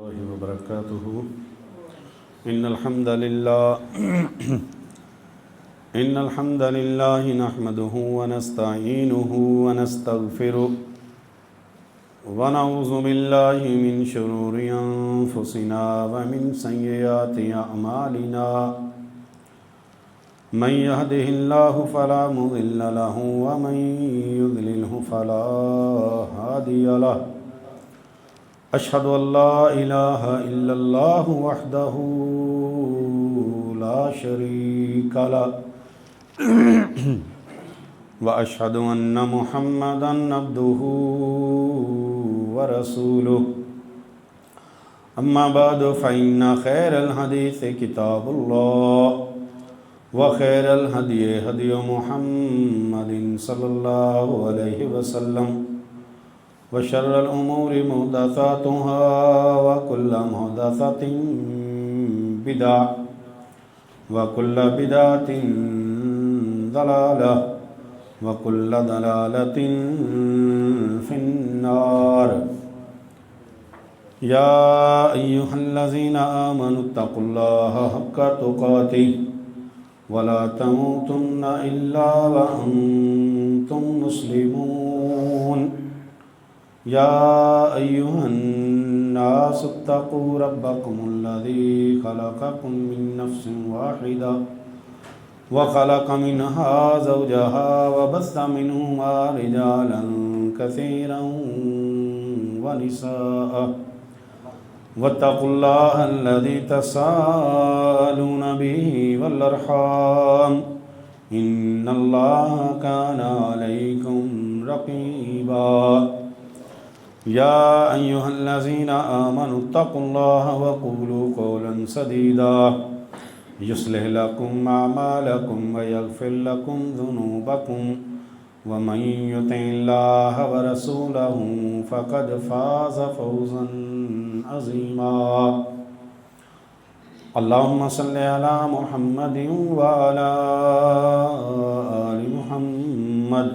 الله وبركاته. إن الحمد لله نحمده ونستعينه ونستغفره ونعوذ بالله من شرور أنفسنا ومن سيئات أعمالنا. من يهده الله فلا مضل له ومن يضلله فلا هادي له. أشهد أن لا إله إلا الله وحده لا شريك له وأشهد أن محمدا عبده ورسوله. أما بعد فإن خير الحديث كتاب الله وخير الهدي هدي محمد صلى الله عليه وسلم وشر الأمور محدثاتها وكل محدثة بدعة وكل بدعة ضلالة وكل ضلالة في النار. يا أيها الذين آمنوا اتقوا الله حق تقاته ولا تموتن إلا وأنتم مسلمون. يا أيها الناس اتقوا ربكم الذي خلقكم من نفس واحدة وخلق منها زوجها وبث منهما رجالا كثيرا ونساء. واتقوا الله الذي تساءلون به والأرحام إن الله كان عليكم رقيبا. يا أيها الذين آمنوا اتقوا الله وقولوا قولا سديدا يصلح لكم أعمالكم ويغفر لكم ذنوبكم ومن يطع الله ورسوله فقد فاز فوزا عظيما. اللهم صل على محمد وعلى آل محمد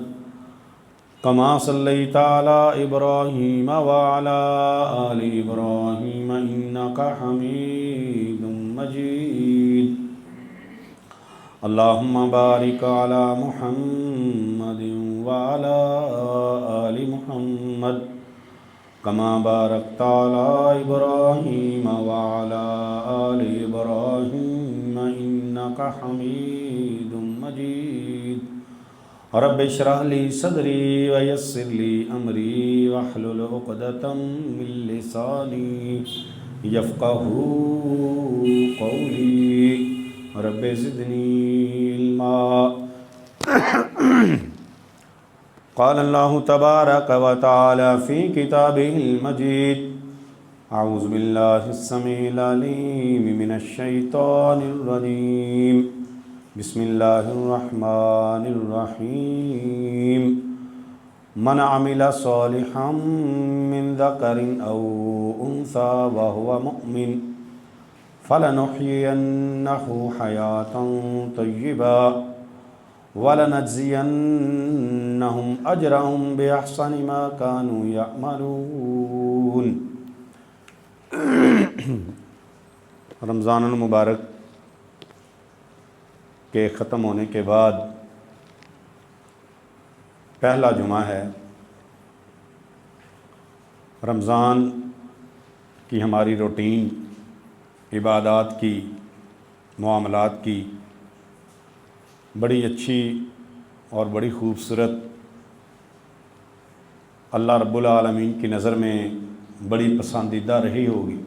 كما صليت على إبراهيم وعلى آل إبراهيم إنك حميد مجيد. اللهم بارك على محمد وعلى آل محمد كما باركت على إبراهيم وعلى آل إبراهيم إنك حميد مجيد. رب اشرح لي صدري ويسر لي أمري واحلل عقدة من لساني يفقهوا قولي. رب زدني علما. قال الله تبارك وتعالى في كتابه المجيد. أعوذ بالله السميع العليم من الشيطان الرجيم. بسم الله الرحمن الرحيم. من عمل صالحا من ذكر أو أنثى وهو مؤمن فلنحيينه حياة طيبة ولنجزينهم أجرهم بأحسن ما كانوا يعملون. رمضان المبارک کے ختم ہونے کے بعد پہلا جمعہ ہے. رمضان کی ہماری روٹین عبادات کی معاملات کی بڑی اچھی اور بڑی خوبصورت اللہ رب العالمین کی نظر میں بڑی پسندیدہ رہی ہوگی.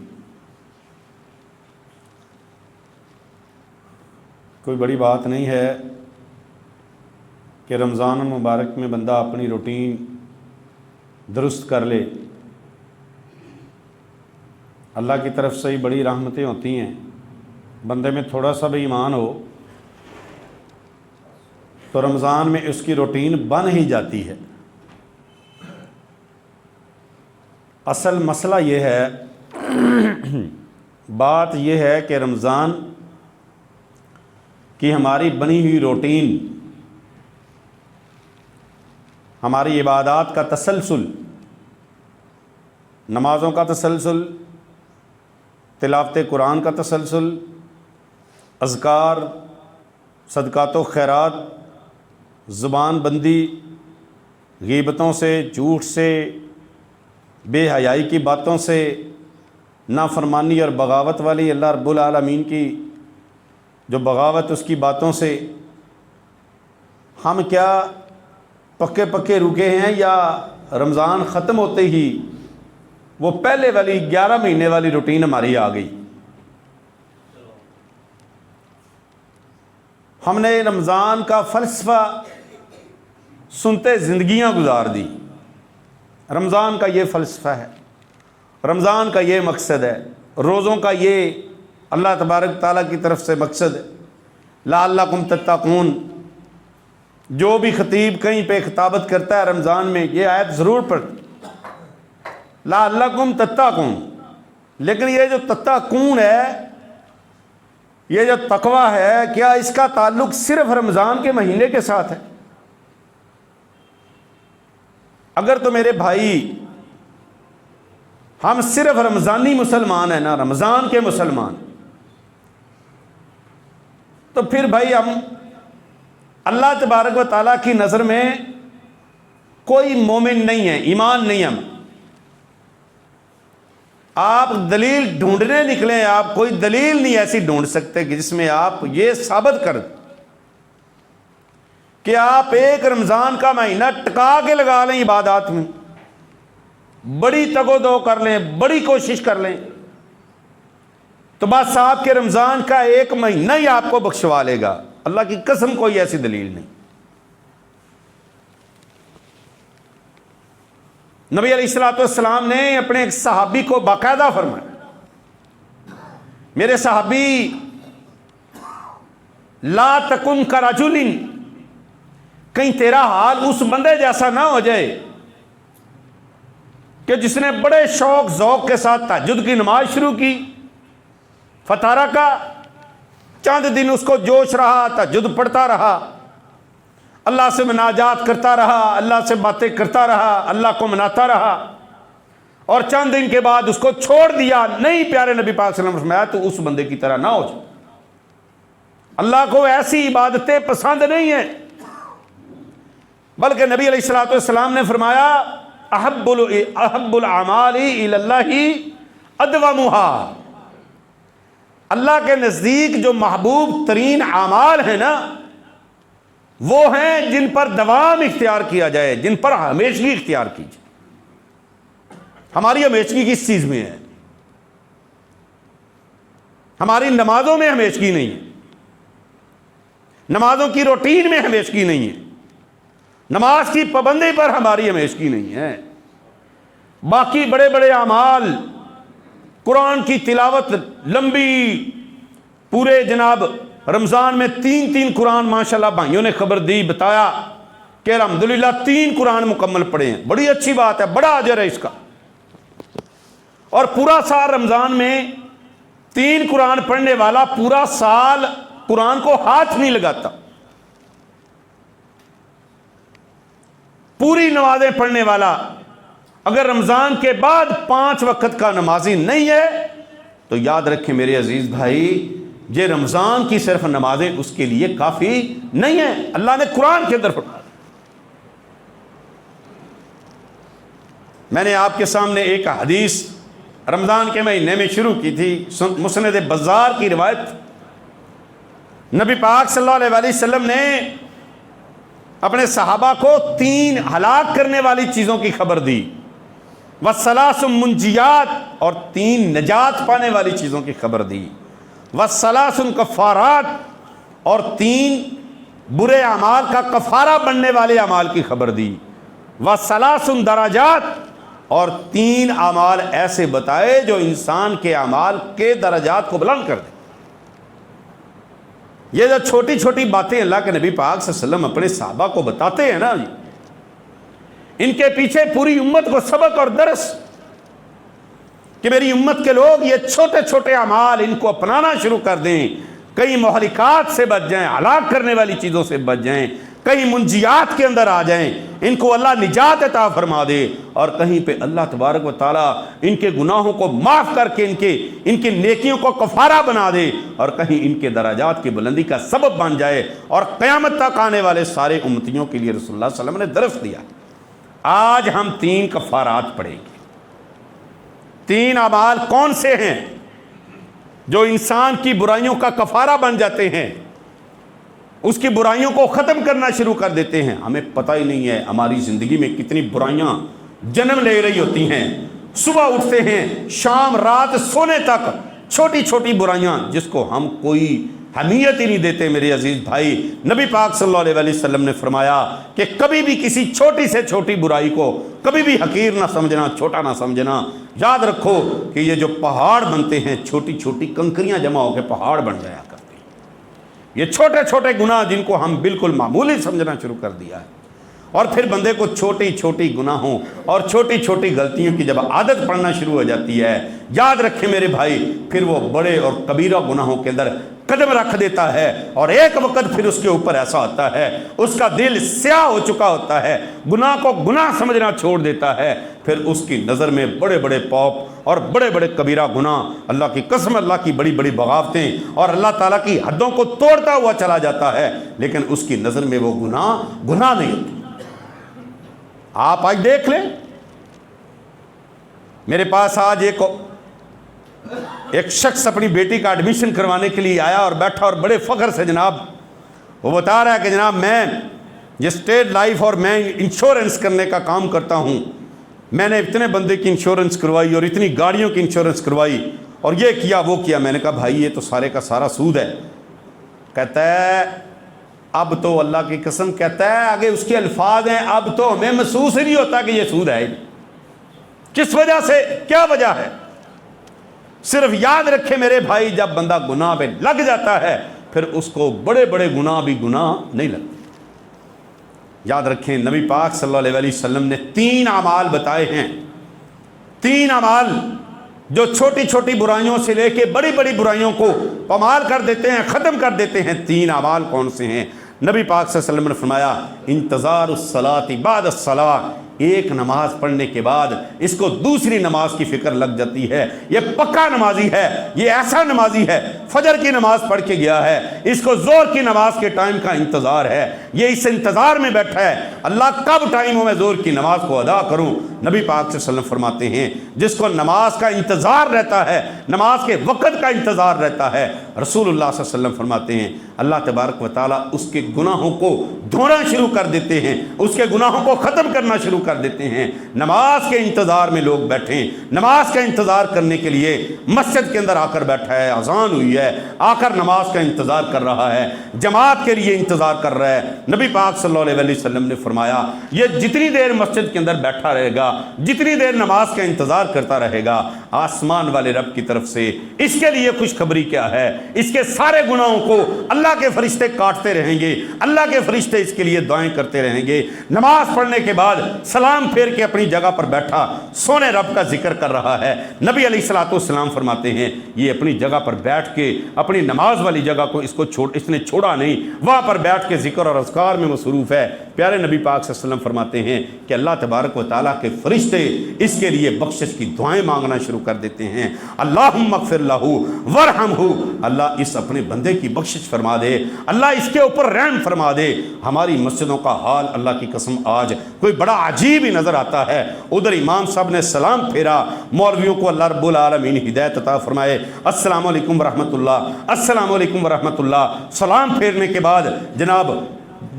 کوئی بڑی بات نہیں ہے کہ رمضان المبارک میں بندہ اپنی روٹین درست کر لے. اللہ کی طرف سے ہی بڑی رحمتیں ہوتی ہیں. بندے میں تھوڑا سا بھی ایمان ہو تو رمضان میں اس کی روٹین بن ہی جاتی ہے. اصل مسئلہ یہ ہے، بات یہ ہے کہ رمضان کی ہماری بنی ہوئی روٹین، ہماری عبادات کا تسلسل، نمازوں کا تسلسل، تلاوت قرآن کا تسلسل، اذکار، صدقات و خیرات، زبان بندی، غیبتوں سے، جھوٹ سے، بے حیائی کی باتوں سے، نافرمانی اور بغاوت والی اللہ رب العالمین کی جو بغاوت اس کی باتوں سے ہم کیا پکے پکے رکے ہیں، یا رمضان ختم ہوتے ہی وہ پہلے والی 11 مہینے والی روٹین ہماری آ گئی؟ ہم نے رمضان کا فلسفہ سنتے زندگیاں گزار دی۔ رمضان کا یہ فلسفہ ہے، رمضان کا یہ مقصد ہے، روزوں کا یہ اللہ تبارک تعالیٰ کی طرف سے مقصد ہے۔ لعلکم تتقون، جو بھی خطیب کہیں پہ خطابت کرتا ہے رمضان میں یہ آیت ضرور پڑھ، لعلکم تتقون۔ لیکن یہ جو تتقون ہے، یہ جو تقوی ہے، کیا اس کا تعلق صرف رمضان کے مہینے کے ساتھ ہے؟ اگر تو میرے بھائی ہم صرف رمضانی مسلمان ہیں نا، رمضان کے مسلمان، تو پھر بھائی ہم اللہ تبارک و تعالیٰ کی نظر میں کوئی مومن نہیں ہے، ایمان نہیں ہم۔ آپ دلیل ڈھونڈنے نکلیں، آپ کوئی دلیل نہیں ایسی ڈھونڈ سکتے کہ جس میں آپ یہ ثابت کر دیں کہ آپ ایک رمضان کا مہینہ ٹکا کے لگا لیں عبادات میں، بڑی تگ و دو کر لیں، بڑی کوشش کر لیں، تو بس آپ کے رمضان کا ایک مہینہ ہی آپ کو بخشوا لے گا۔ اللہ کی قسم کوئی ایسی دلیل نہیں۔ نبی علیہ الصلوۃ والسلام نے اپنے ایک صحابی کو باقاعدہ فرمایا، میرے صحابی لا تکن کرجل، کہیں تیرا حال اس بندے جیسا نہ ہو جائے کہ جس نے بڑے شوق ذوق کے ساتھ تہجد کی نماز شروع کی، فتارہ کا چند دن اس کو جوش رہا، تہجد پڑھتا رہا، اللہ سے مناجات کرتا رہا، اللہ سے باتیں کرتا رہا، اللہ کو مناتا رہا، اور چند دن کے بعد اس کو چھوڑ دیا۔ نہیں، پیارے نبی پاک صلی اللہ علیہ وسلم نے فرمایا تو اس بندے کی طرح نہ ہو جائے۔ اللہ کو ایسی عبادتیں پسند نہیں ہیں، بلکہ نبی علیہ الصلوۃ والسلام نے فرمایا احب الاعمال الی اللہ ادومھا، اللہ کے نزدیک جو محبوب ترین اعمال ہیں نا، وہ ہیں جن پر دوام اختیار کیا جائے، جن پر ہمیشگی اختیار کی جائے۔ ہماری ہمیشگی کس چیز میں ہے؟ ہماری نمازوں میں ہمیشگی نہیں ہے، نمازوں کی روٹین میں ہمیشگی نہیں ہے، نماز کی پابندی پر ہماری ہمیشگی نہیں ہے۔ باقی بڑے بڑے اعمال، قرآن کی تلاوت لمبی، پورے جناب رمضان میں 3 قرآن ماشاءاللہ بھائیوں نے خبر دی، بتایا کہ الحمدللہ 3 قرآن مکمل پڑھے ہیں، بڑی اچھی بات ہے، بڑا اجر ہے اس کا۔ اور پورا سال رمضان میں 3 قرآن پڑھنے والا پورا سال قرآن کو ہاتھ نہیں لگاتا۔ پوری نمازیں پڑھنے والا اگر رمضان کے بعد 5 وقت کا نمازی نہیں ہے تو یاد رکھیں میرے عزیز بھائی، یہ رمضان کی صرف نمازیں اس کے لیے کافی نہیں ہیں۔ اللہ نے قرآن کے اندر فرمایا۔ میں نے آپ کے سامنے ایک حدیث رمضان کے مہینے میں شروع کی تھی، مسند بزار کی روایت۔ نبی پاک صلی اللہ علیہ وسلم نے اپنے صحابہ کو 3 ہلاک کرنے والی چیزوں کی خبر دی، وَالثَّلَاثُ مُنْجِيَاتٍ، اور 3 نجات پانے والی چیزوں کی خبر دی، وَالثَّلَاثُ کفارات، اور 3 برے اعمال کا کفارہ بننے والے اعمال کی خبر دی، وَالثَّلَاثُ درجات، اور 3 اعمال ایسے بتائے جو انسان کے اعمال کے درجات کو بلند کر دیں۔ یہ جو چھوٹی چھوٹی باتیں اللہ کے نبی پاک صلی اللہ علیہ وسلم اپنے صحابہ کو بتاتے ہیں نا، ان کے پیچھے پوری امت کو سبق اور درس، کہ میری امت کے لوگ یہ چھوٹے چھوٹے اعمال ان کو اپنانا شروع کر دیں، کئی مہلکات سے بچ جائیں، ہلاک کرنے والی چیزوں سے بچ جائیں، کہیں منجیات کے اندر آ جائیں، ان کو اللہ نجات عطا فرما دے، اور کہیں پہ اللہ تبارک و تعالیٰ ان کے گناہوں کو معاف کر کے ان کی نیکیوں کو کفارہ بنا دے، اور کہیں ان کے درجات کی بلندی کا سبب بن جائے، اور قیامت تک آنے والے سارے امتیوں کے لیے رسول اللہ صلی اللہ علیہ وسلم نے درس دیا۔ آج ہم 3 کفارات پڑھیں گے۔ 3 اعمال کون سے ہیں جو انسان کی برائیوں کا کفارہ بن جاتے ہیں، اس کی برائیوں کو ختم کرنا شروع کر دیتے ہیں؟ ہمیں پتہ ہی نہیں ہے ہماری زندگی میں کتنی برائیاں جنم لے رہی ہوتی ہیں۔ صبح اٹھتے ہیں، شام رات سونے تک چھوٹی چھوٹی برائیاں جس کو ہم کوئی اہمیت ہی نہیں دیتے۔ میرے عزیز بھائی، نبی پاک صلی اللہ علیہ وسلم نے فرمایا کہ کبھی بھی کسی چھوٹی سے چھوٹی برائی کو کبھی بھی حقیر نہ سمجھنا، چھوٹا نہ سمجھنا۔ یاد رکھو کہ یہ جو پہاڑ بنتے ہیں، چھوٹی چھوٹی کنکریاں جمع ہو کے پہاڑ بن جایا کرتے ہیں۔ یہ چھوٹے چھوٹے گناہ جن کو ہم بالکل معمولی سمجھنا شروع کر دیا ہے، اور پھر بندے کو چھوٹی چھوٹی گناہوں اور چھوٹی چھوٹی غلطیوں کی جب عادت پڑنا شروع ہو جاتی ہے، یاد رکھیں میرے بھائی، پھر وہ بڑے اور کبیرہ گناہوں کے اندر قدم رکھ دیتا ہے، اور ایک وقت پھر اس کے اوپر ایسا ہوتا ہے، اس کا دل سیاہ ہو چکا ہوتا ہے، گناہ کو گناہ سمجھنا چھوڑ دیتا ہے، پھر اس کی نظر میں بڑے بڑے پاپ اور بڑے بڑے کبیرہ گناہ، اللہ کی قسم اللہ کی بڑی بڑی بغاوتیں اور اللہ تعالیٰ کی حدوں کو توڑتا ہوا چلا جاتا ہے، لیکن اس کی نظر میں وہ گناہ نہیں ہوتی۔ آپ آج دیکھ لیں، میرے پاس آج ایک شخص اپنی بیٹی کا ایڈمیشن کروانے کے لیے آیا اور بیٹھا، اور بڑے فخر سے جناب وہ بتا رہا ہے کہ جناب میں یہ اسٹیٹ لائف اور میں انشورنس کرنے کا کام کرتا ہوں، میں نے اتنے بندے کی انشورنس کروائی اور اتنی گاڑیوں کی انشورنس کروائی اور یہ کیا وہ کیا۔ میں نے کہا بھائی یہ تو سارے کا سارا سود ہے۔ کہتا ہے اب تو اللہ کی قسم، کہتا ہے آگے اس کے الفاظ ہیں، اب تو ہمیں محسوس ہی نہیں ہوتا کہ یہ سود ہے۔ کس وجہ سے؟ کیا وجہ ہے؟ صرف یاد رکھے میرے بھائی، جب بندہ گناہ پہ لگ جاتا ہے پھر اس کو بڑے بڑے گناہ بھی گناہ نہیں لگتے۔ یاد رکھیں نبی پاک صلی اللہ علیہ وسلم نے 3 اعمال بتائے ہیں، 3 اعمال جو چھوٹی چھوٹی برائیوں سے لے کے بڑی بڑی برائیوں کو پامال کر دیتے ہیں، ختم کر دیتے ہیں۔ 3 اعمال کون سے ہیں؟ نبی پاک صلی اللہ علیہ وسلم نے فرمایا انتظار الصلاۃ بعد الصلاۃ، ایک نماز پڑھنے کے بعد اس کو دوسری نماز کی فکر لگ جاتی ہے۔ یہ پکا نمازی ہے، یہ ایسا نمازی ہے، فجر کی نماز پڑھ کے گیا ہے، اس کو زور کی نماز کے ٹائم کا انتظار ہے، یہ اس انتظار میں بیٹھا ہے اللہ کب ٹائم ہو میں زور کی نماز کو ادا کروں۔ نبی پاک صلی اللہ علیہ وسلم فرماتے ہیں جس کو نماز کا انتظار رہتا ہے، نماز کے وقت کا انتظار رہتا ہے، رسول اللہ صلی اللہ علیہ وسلم فرماتے ہیں اللہ تبارک و تعالیٰ اس کے گناہوں کو دھونا شروع کر دیتے ہیں، اس کے گناہوں کو ختم کرنا شروع کر دیتے ہیں۔ نماز کے انتظار میں لوگ بیٹھیں، نماز کا انتظار کرنے کے لیے مسجد کے اندر آ کر بیٹھا ہے، اذان ہوئی ہے، آ کر نماز کا انتظار کر رہا ہے، جماعت کے لیے انتظار کر رہا ہے۔ نبی پاک صلی اللہ علیہ وسلم نے فرمایا یہ جتنی دیر مسجد کے اندر بیٹھا رہے گا، جتنی دیر نماز کا انتظار کرتا رہے گا، آسمان والے رب کی طرف سے اس کے لیے خوشخبری کیا ہے، اس کے سارے گناہوں کو اللہ کے فرشتے کاٹتے رہیں گے، اللہ کے فرشتے اس کے لیے دعائیں کرتے رہیں گے۔ نماز پڑھنے کے بعد سلام پھیر کے اپنی جگہ پر بیٹھا سونے رب کا ذکر کر رہا ہے۔ نبی علیہ الصلوۃ والسلام فرماتے ہیں یہ اپنی جگہ پر بیٹھ کے اپنی نماز والی جگہ کو اس نے چھوڑا نہیں، وہاں پر بیٹھ کے ذکر اور اذکار میں مصروف ہے۔ پیارے نبی پاک صلی اللہ علیہ وسلم فرماتے ہیں کہ اللہ تبارک و تعالیٰ کے فرشتے اس کے لیے بخشش کی دعائیں مانگنا شروع کر دیتے ہیں، اللہم اغفر لہ ورحمہ، اللہ اس اپنے بندے کی بخشش فرما دے، اللہ اس کے اوپر رحم فرما دے۔ ہماری مسجدوں کا حال اللہ کی قسم آج کوئی بڑا عجیب ہی نظر آتا ہے۔ ادھر امام صاحب نے سلام پھیرا، مولویوں کو اللہ رب العالمین ہدایت عطا فرمائے، السلام علیکم ورحمۃ اللہ، السلام علیکم ورحمۃ اللہ۔ سلام پھیرنے کے بعد جناب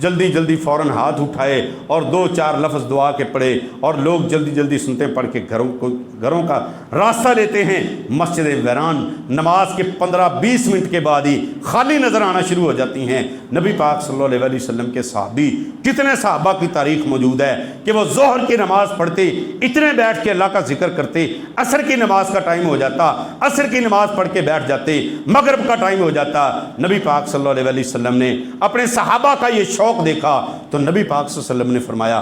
جلدی جلدی فوراً ہاتھ اٹھائے اور 2-4 لفظ دعا کے پڑھے، اور لوگ جلدی جلدی سنتے پڑھ کے گھروں کا راستہ لیتے ہیں۔ مسجد ویران نماز کے 15-20 منٹ کے بعد ہی خالی نظر آنا شروع ہو جاتی ہیں۔ نبی پاک صلی اللہ علیہ وسلم کے صحابی، کتنے صحابہ کی تاریخ موجود ہے کہ وہ ظہر کی نماز پڑھتے، اتنے بیٹھ کے اللہ کا ذکر کرتے، عصر کی نماز کا ٹائم ہو جاتا، عصر کی نماز پڑھ کے بیٹھ جاتے، مغرب کا ٹائم ہو جاتا۔ نبی پاک صلی اللہ علیہ وسلم نے اپنے صحابہ کا یہ شوق دیکھا تو نبی پاک صلی اللہ علیہ وسلم نے فرمایا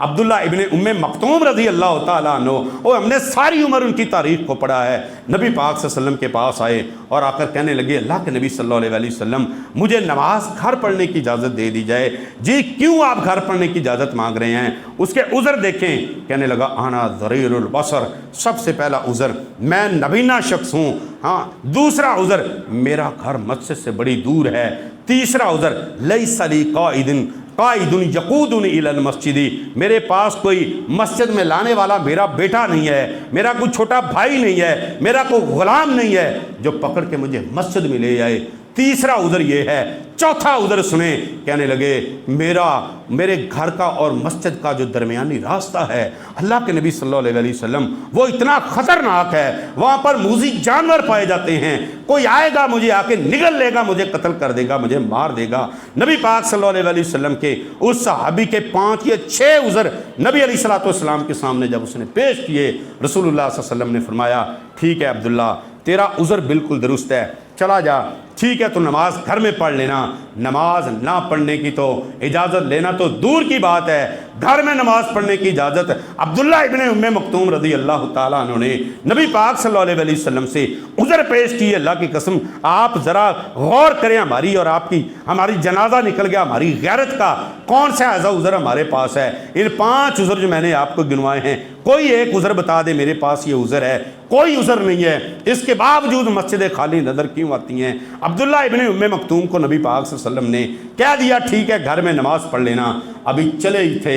عبداللہ ابن مکتوم رضی اللہ تعالیٰ عنہ، وہ ہم نے ساری عمر ان کی تاریخ کو پڑھا ہے، نبی پاک صلی اللہ علیہ وسلم کے پاس آئے اور آ کر کہنے لگے اللہ کے نبی صلی اللہ علیہ وسلم مجھے نماز گھر پڑھنے کی اجازت دے دی جائے۔ جی کیوں آپ گھر پڑھنے کی اجازت مانگ رہے ہیں؟ اس کے عذر دیکھیں، کہنے لگا انا ضریر البصر، سب سے پہلا عذر میں نبینا شخص ہوں، ہاں دوسرا عذر میرا گھر مسجد سے بڑی دور ہے، تیسرا عذر لیس لی قائد یقودنی الی المسجد، میرے پاس کوئی مسجد میں لانے والا میرا بیٹا نہیں ہے، میرا کوئی چھوٹا بھائی نہیں ہے، میرا کوئی غلام نہیں ہے جو پکڑ کے مجھے مسجد میں لے جائے۔ تیسرا عذر یہ ہے۔ چوتھا عذر سنیں، کہنے لگے میرے گھر کا اور مسجد کا جو درمیانی راستہ ہے اللہ کے نبی صلی اللہ علیہ وسلم وہ اتنا خطرناک ہے، وہاں پر موذی جانور پائے جاتے ہیں، کوئی آئے گا مجھے آ کے نگل لے گا، مجھے قتل کر دے گا، مجھے مار دے گا۔ نبی پاک صلی اللہ علیہ وسلم کے اس صحابی کے 5 یا 6 عذر نبی علیہ الصلوۃ والسلام کے سامنے جب اس نے پیش کیے، رسول اللہ صلی اللہ علیہ وسلم نے فرمایا ٹھیک ہے عبداللہ تیرا عذر بالکل درست ہے، چلا جا، ٹھیک ہے تو نماز گھر میں پڑھ لینا، نماز نہ پڑھنے کی تو اجازت لینا تو دور کی بات ہے، گھر میں نماز پڑھنے کی اجازت عبداللہ ابن مکتوم رضی اللہ تعالیٰ عنہ نے نبی پاک صلی اللہ علیہ وسلم سے عذر پیش کی۔ اللہ کی قسم آپ ذرا غور کریں، ہماری جنازہ نکل گیا ہماری غیرت کا، کون سا ایسا عذر ہمارے پاس ہے؟ ان 5 عذر جو میں نے آپ کو گنوائے ہیں کوئی ایک عذر بتا دے میرے پاس یہ عذر ہے، کوئی عذر نہیں ہے، اس کے باوجود مسجد خالی نظر کیوں آتی ہیں؟ عبداللہ ابن مکتوم کو نبی پاک صلی اللہ علیہ وسلم نے کہہ دیا ٹھیک ہے گھر میں نماز پڑھ لینا، ابھی چلے ہی تھے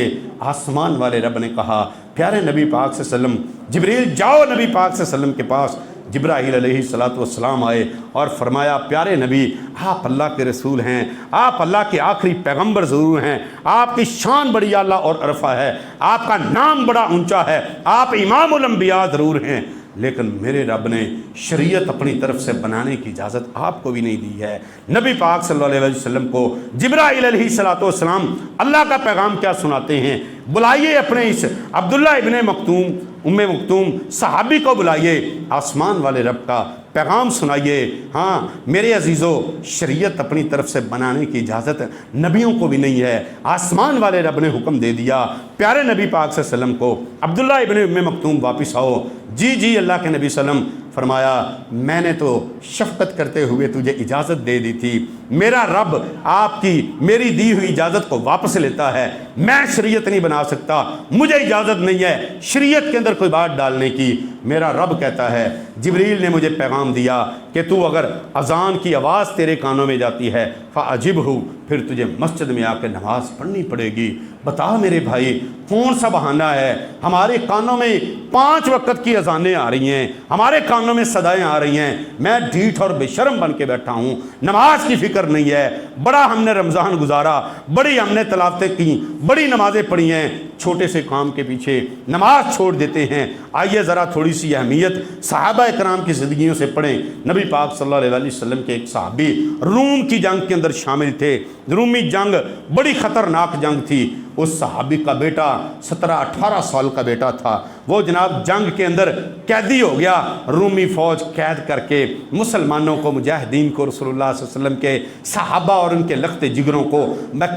آسمان والے رب نے کہا پیارے نبی پاک صلی اللہ علیہ وسلم جبریل جاؤ نبی پاک صلی اللہ علیہ وسلم کے پاس۔ جبرائیل علیہ السلام آئے اور فرمایا پیارے نبی آپ اللہ کے رسول ہیں، آپ اللہ کے آخری پیغمبر ضرور ہیں، آپ کی شان بڑی اعلیٰ اور عرفہ ہے، آپ کا نام بڑا اونچا ہے، آپ امام الانبیاء ضرور ہیں، لیکن میرے رب نے شریعت اپنی طرف سے بنانے کی اجازت آپ کو بھی نہیں دی ہے۔ نبی پاک صلی اللہ علیہ وسلم کو جبرائیل علیہ السلام اللہ کا پیغام کیا سناتے ہیں؟ بلائیے اپنے اس عبداللہ ابن مکتوم صحابی کو بلائیے، آسمان والے رب کا پیغام سنائیے۔ ہاں میرے عزیزو، شریعت اپنی طرف سے بنانے کی اجازت نبیوں کو بھی نہیں ہے، آسمان والے رب نے حکم دے دیا پیارے نبی پاک صلی اللہ علیہ وسلم کو عبداللہ ابن مکتوم واپس آؤ۔ جی اللہ کے نبی صلی اللہ علیہ وسلم فرمایا میں نے تو شفقت کرتے ہوئے تجھے اجازت دے دی تھی، میرا رب آپ کی میری دی ہوئی اجازت کو واپس لیتا ہے، میں شریعت نہیں بنا سکتا، مجھے اجازت نہیں ہے شریعت کے اندر کوئی بات ڈالنے کی۔ میرا رب کہتا ہے جبریل نے مجھے پیغام دیا کہ تو اگر اذان کی آواز تیرے کانوں میں جاتی ہے فَأَجِبْهُ، پھر تجھے مسجد میں آ کے نماز پڑھنی پڑے گی۔ بتا میرے بھائی کون سا بہانہ ہے؟ ہمارے کانوں میں 5 وقت کی اذانیں آ رہی ہیں، ہمارے کانوں میں صدائیں آ رہی ہیں، میں ڈھیٹ اور بے شرم بن کے بیٹھا ہوں، نماز کی فکر نہیں ہے، بڑا ہم نے رمضان گزارا، بڑی ہم نے تلاوتیں کی، بڑی نمازیں پڑھی ہیں، چھوٹے سے کام کے پیچھے نماز چھوڑ دیتے ہیں۔ آئیے ذرا تھوڑی سی اہمیت صحابہ اکرام کی زندگیوں سے پڑھیں۔ نبی پاک صلی اللہ علیہ وسلم کے ایک صحابی روم کی جنگ کے اندر شامل تھے، رومی جنگ بڑی خطرناک جنگ تھی، اس صحابی کا بیٹا 17-18 سال کا بیٹا تھا، وہ جناب جنگ کے اندر قیدی ہو گیا، رومی فوج قید کر کے مسلمانوں کو، مجاہدین کو، رسول اللہ صلی اللہ علیہ وسلم کے صحابہ اور ان کے لخت جگروں کو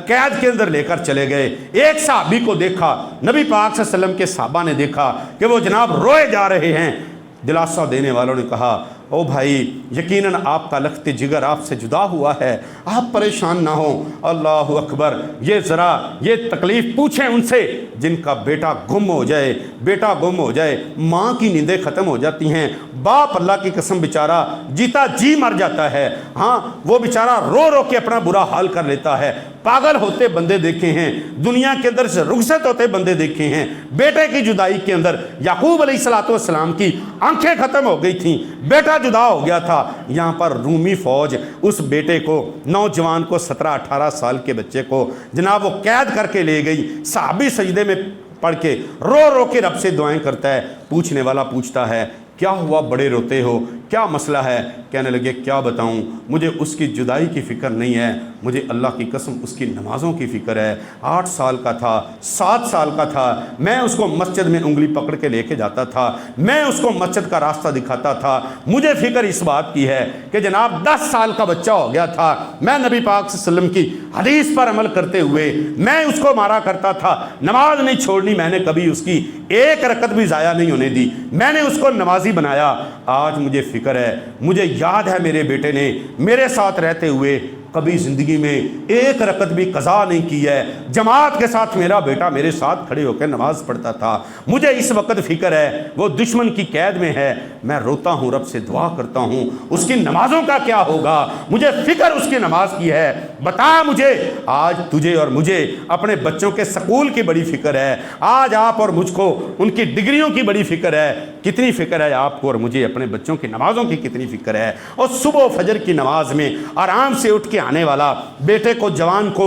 قید کے اندر لے کر چلے گئے۔ ایک صحابی کو دیکھا، نبی پاک صلی اللہ علیہ وسلم کے صحابہ نے دیکھا کہ وہ جناب روئے جا رہے ہیں، دلاسا دینے والوں نے کہا او بھائی یقیناً آپ کا لخت جگر آپ سے جدا ہوا ہے، آپ پریشان نہ ہوں، اللہ اکبر، یہ تکلیف پوچھیں ان سے جن کا بیٹا گم ہو جائے، ماں کی نیندیں ختم ہو جاتی ہیں، باپ اللہ کی قسم بیچارہ جیتا جی مر جاتا ہے، ہاں وہ بیچارہ رو رو کے اپنا برا حال کر لیتا ہے، پاگل ہوتے بندے دیکھے ہیں، دنیا کے اندر سے رخصت ہوتے بندے دیکھے ہیں۔ بیٹے کی جدائی کے اندر یعقوب علیہ السلام کی آنکھیں ختم ہو گئی تھیں، بیٹا جدا ہو گیا تھا، یہاں پر رومی فوج اس بیٹے کو، نوجوان کو، 17-18 سال کے بچے کو جناب وہ قید کر کے لے گئی۔ صحابی سجدے میں پڑھ کے رو رو کے رب سے دعائیں کرتا ہے، پوچھنے والا پوچھتا ہے کیا ہوا بڑے روتے ہو، کیا مسئلہ ہے؟ کہنے لگے کیا بتاؤں، مجھے اس کی جدائی کی فکر نہیں ہے، مجھے اللہ کی قسم اس کی نمازوں کی فکر ہے۔ 8 سال کا تھا، 7 سال کا تھا، میں اس کو مسجد میں انگلی پکڑ کے لے کے جاتا تھا، میں اس کو مسجد کا راستہ دکھاتا تھا۔ مجھے فکر اس بات کی ہے کہ جناب 10 سال کا بچہ ہو گیا تھا، میں نبی پاک صلی اللہ علیہ وسلم کی حدیث پر عمل کرتے ہوئے میں اس کو مارا کرتا تھا، نماز نہیں چھوڑنی، میں نے کبھی اس کی 1 رکعت بھی ضائع نہیں ہونے دی، میں نے اس کو نمازی بنایا۔ آج مجھے فکر ہے، مجھے یاد ہے میرے بیٹے نے میرے ساتھ رہتے ہوئے کبھی زندگی میں 1 رکعت بھی قضا نہیں کی ہے، جماعت کے ساتھ میرا بیٹا میرے ساتھ کھڑے ہو کے نماز پڑھتا تھا۔ مجھے اس وقت فکر ہے وہ دشمن کی قید میں ہے، میں روتا ہوں، رب سے دعا کرتا ہوں اس کی نمازوں کا کیا ہوگا، مجھے فکر اس کی نماز کی ہے۔ بتا مجھے، آج تجھے اور مجھے اپنے بچوں کے سکول کی بڑی فکر ہے، آج آپ اور مجھ کو ان کی ڈگریوں کی بڑی فکر ہے۔ کتنی فکر ہے آپ کو اور مجھے اپنے بچوں کی نمازوں کی کتنی فکر ہے؟ اور صبح و فجر کی نماز میں آرام سے اٹھ کے آنے والا بیٹے کو، جوان کو،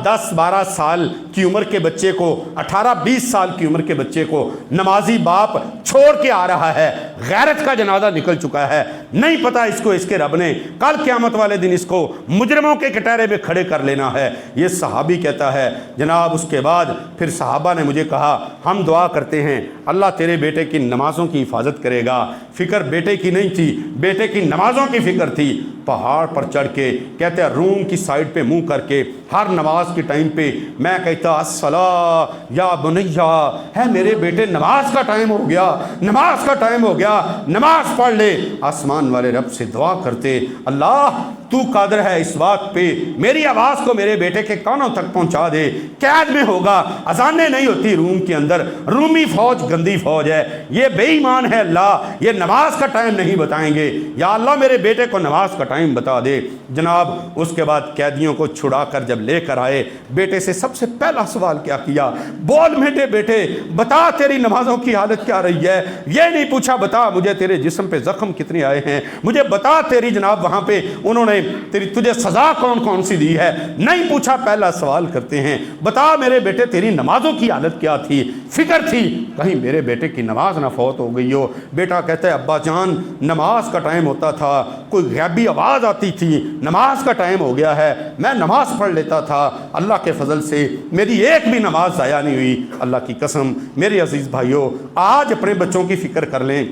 10-12 سال کی عمر کے بچے کو، 18-20 سال کی عمر کے بچے کو نمازی باپ چھوڑ کے آ رہا ہے، غیرت کا جنازہ نکل چکا ہے، نہیں پتا اس کو اس کے رب نے کل قیامت والے دن اس کو مجرموں کے کٹہرے میں کھڑے کر لینا ہے۔ یہ صحابی کہتا ہے جناب اس کے بعد پھر صحابہ نے مجھے کہا ہم دعا کرتے ہیں اللہ تیرے بیٹے کی نمازوں کی حفاظت کرے گا۔ فکر بیٹے کی نہیں تھی، بیٹے کی نمازوں کی فکر تھی۔ پہاڑ پر چڑھ کے کہتے ہیں روم کی سائڈ پہ منہ کر کے ہر نماز کی ٹائم پہ میں کہتا الصلاۃ یا بنیا، ہے میرے بیٹے نماز کا ٹائم ہو گیا، نماز کا ٹائم ہو گیا، نماز پڑھ لے۔ آسمان والے رب سے دعا کرتے اللہ تو قادر ہے اس بات پہ میری آواز کو میرے بیٹے کے کانوں تک پہنچا دے، قید میں ہوگا، اذانیں نہیں ہوتی روم کے اندر، رومی فوج گندی فوج ہے، یہ بے ایمان ہے اللہ، یہ نماز کا ٹائم نہیں بتائیں گے، یا اللہ میرے بیٹے کو نماز کا ٹائم بتا دے۔ جناب اس کے بعد قیدیوں کو چھڑا کر جب لے کر آئے، بیٹے سے سب سے پہلا سوال کیا کیا؟ بول میرے بیٹے بتا تیری نمازوں کی حالت کیا رہی ہے؟ یہ نہیں پوچھا بتا مجھے تیرے جسم پہ زخم کتنے آئے ہیں، مجھے بتا تیری جناب وہاں پہ انہوں نے تجھے سزا کون کون سی دی ہے، نہیں پوچھا، پہلا سوال کرتے ہیں بتا میرے بیٹے تیری نمازوں کی حالت کیا تھی؟ فکر تھی کہیں میرے بیٹے کی نماز نہ فوت ہو گئی ہو۔ بیٹا کہتا ہے ابا جان نماز کا ٹائم ہوتا تھا، کوئی غیبی آواز آتی تھی، نماز کا ٹائم ہو گیا ہے، میں نماز پڑھ لیتا تھا، اللہ کے فضل سے میری ایک بھی نماز ضائع نہیں ہوئی۔ اللہ کی قسم میرے عزیز بھائیوں آج اپنے بچوں کی فکر کر لیں۔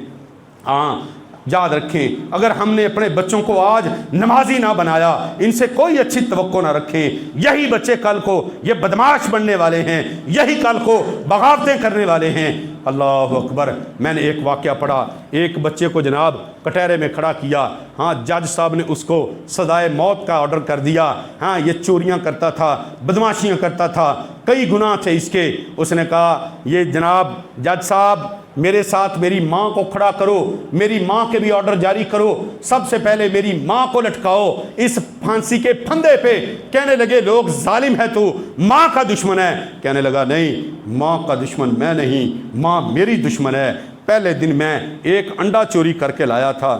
ہاں یاد رکھیں اگر ہم نے اپنے بچوں کو آج نمازی نہ بنایا، ان سے کوئی اچھی توقع نہ رکھیں، یہی بچے کل کو یہ بدماش بننے والے ہیں، یہی کل کو بغاوتیں کرنے والے ہیں۔ اللہ اکبر، میں نے ایک واقعہ پڑھا، ایک بچے کو جناب کٹہرے میں کھڑا کیا، جج صاحب نے اس کو سزائے موت کا آرڈر کر دیا، یہ چوریاں کرتا تھا، بدماشیاں کرتا تھا، کئی گناہ تھے اس کے۔ اس نے کہا یہ جناب جج صاحب میرے ساتھ میری ماں کو کھڑا کرو، میری ماں کے بھی آرڈر جاری کرو، سب سے پہلے میری ماں کو لٹکاؤ اس پھانسی کے پھندے پہ۔ کہنے لگے لوگ ظالم ہے تو، ماں کا دشمن ہے۔ کہنے لگا نہیں، ماں کا دشمن میں نہیں، ماں میری دشمن ہے۔ پہلے دن میں ایک انڈا چوری کر کے لایا تھا،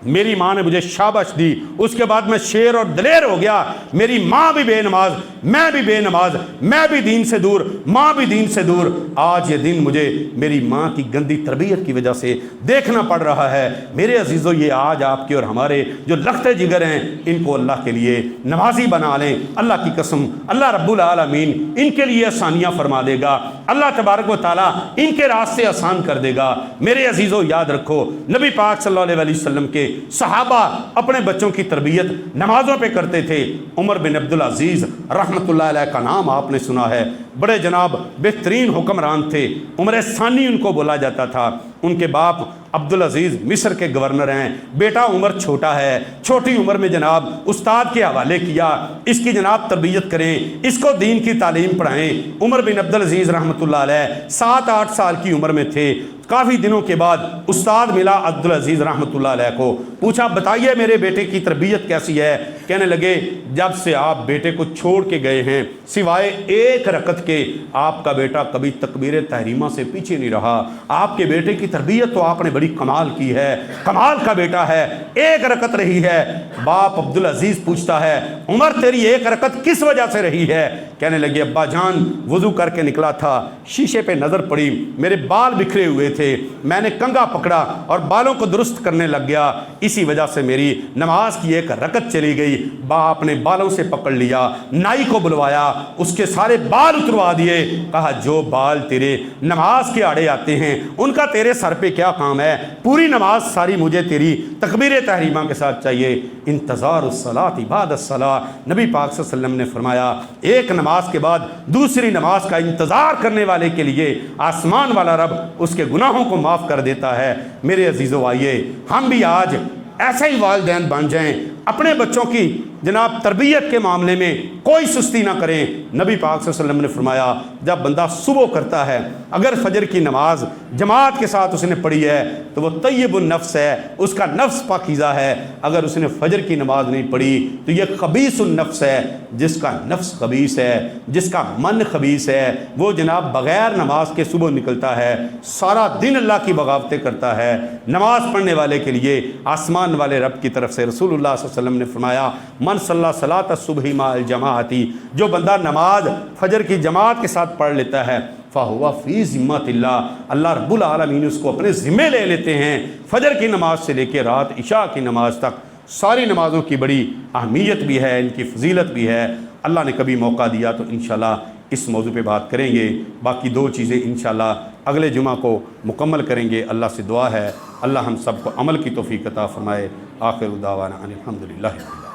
میری ماں نے مجھے شاباش دی، اس کے بعد میں شیر اور دلیر ہو گیا، میری ماں بھی بے نماز، میں بھی بے نماز، میں بھی دین سے دور، ماں بھی دین سے دور۔ آج یہ دن مجھے میری ماں کی گندی تربیت کی وجہ سے دیکھنا پڑ رہا ہے۔ میرے عزیزو یہ آج آپ کے اور ہمارے جو لختے جگر ہیں ان کو اللہ کے لیے نمازی بنا لیں۔ اللہ کی قسم اللہ رب العالمین ان کے لیے آسانیاں فرما دے گا، اللہ تبارک و تعالیٰ ان کے راستے آسان کر دے گا۔ میرے عزیزو یاد رکھو نبی پاک صلی اللہ علیہ وسلم کے صحابہ اپنے بچوں کی تربیت نمازوں پہ کرتے تھے۔ عمر بن عبدالعزیز رحمۃ اللہ علیہ کا نام آپ نے سنا ہے، بڑے جناب بہترین حکمران تھے، عمر ثانی ان کو بولا جاتا تھا۔ ان کے باپ عبدالعزیز مصر کے گورنر ہیں، بیٹا عمر چھوٹا ہے، چھوٹی عمر میں جناب استاد کے حوالے کیا، اس کی جناب تربیت کریں، اس کو دین کی تعلیم پڑھائیں۔ عمر بن عبدالعزیز رحمۃ اللہ علیہ 7-8 سال کی عمر میں تھے، کافی دنوں کے بعد استاد ملا عبدالعزیز رحمۃ اللہ علیہ کو، پوچھا بتائیے میرے بیٹے کی تربیت کیسی ہے؟ کہنے لگے جب سے آپ بیٹے کو چھوڑ کے گئے ہیں سوائے ایک رکعت کے آپ کا بیٹا کبھی تکبیر تحریمہ سے پیچھے نہیں رہا۔ آپ کے بیٹے کی تربیت تو آپ نے بڑی کمال کی ہے، کمال کا بیٹا ہے، ایک رکعت رہی ہے۔ باپ عبدالعزیز پوچھتا ہے عمر تیری ایک رکعت کس وجہ سے رہی ہے؟ کہنے لگے ابا جان وضو کر کے نکلا تھا، شیشے پہ نظر پڑی، میرے بال بکھرے ہوئے تھے، میں نے کنگا پکڑا اور بالوں کو درست کرنے لگ گیا، اسی وجہ سے میری نماز کی ایک رکعت چلی گئی۔ باپ نے بالوں سے پکڑ لیا، نائی کو بلوایا، اس کے سارے بال اتروا دیے، کہا جو بال تیرے نماز کے آڑے آتے ہیں ان کا تیرے سر پہ کیا کام ہے؟ پوری نماز ساری مجھے تیری تکبیر تحریمہ کے ساتھ چاہیے۔ انتظار الصلاۃ بعد الصلاۃ، نبی پاک صلی اللہ علیہ وسلم نے فرمایا ایک نماز کے بعد دوسری نماز کا انتظار کرنے والے کے لیے آسمان والا رب اس کے گناہوں کو معاف کر دیتا ہے۔ میرے عزیزو آئیے ہم بھی آج ایسے ہی والدین بن جائیں، اپنے بچوں کی جناب تربیت کے معاملے میں کوئی سستی نہ کریں۔ نبی پاک صلی اللہ علیہ وسلم نے فرمایا جب بندہ صبح کرتا ہے اگر فجر کی نماز جماعت کے ساتھ اس نے پڑھی ہے تو وہ طیب النفس ہے، اس کا نفس پاکیزہ ہے۔ اگر اس نے فجر کی نماز نہیں پڑھی تو یہ خبیث النفس ہے، جس کا نفس خبیث ہے، جس کا من خبیث ہے، وہ جناب بغیر نماز کے صبح نکلتا ہے، سارا دن اللہ کی بغاوتیں کرتا ہے۔ نماز پڑھنے والے کے لیے آسمان والے رب کی طرف سے رسول اللہ صلی اللہ علیہ وسلم نے فرمایا من صلی صلاۃ الصبح مع الجماعۃ، جو بندہ نماز فجر کی جماعت کے ساتھ پڑھ لیتا ہے فَهُوَ فِي ذِمَّةِ اللَّهِ، اللہ رب العالمین اس کو اپنے ذمے لے لیتے ہیں۔ فجر کی نماز سے لے کے رات عشاء کی نماز تک ساری نمازوں کی بڑی اہمیت بھی ہے، ان کی فضیلت بھی ہے۔ اللہ نے کبھی موقع دیا تو انشاءاللہ اس موضوع پہ بات کریں گے، باقی دو چیزیں انشاءاللہ اگلے جمعہ کو مکمل کریں گے۔ اللہ سے دعا ہے اللہ ہم سب کو عمل کی توفیق عطا فرمائے۔ آخر دعوانا ان الحمدللہ۔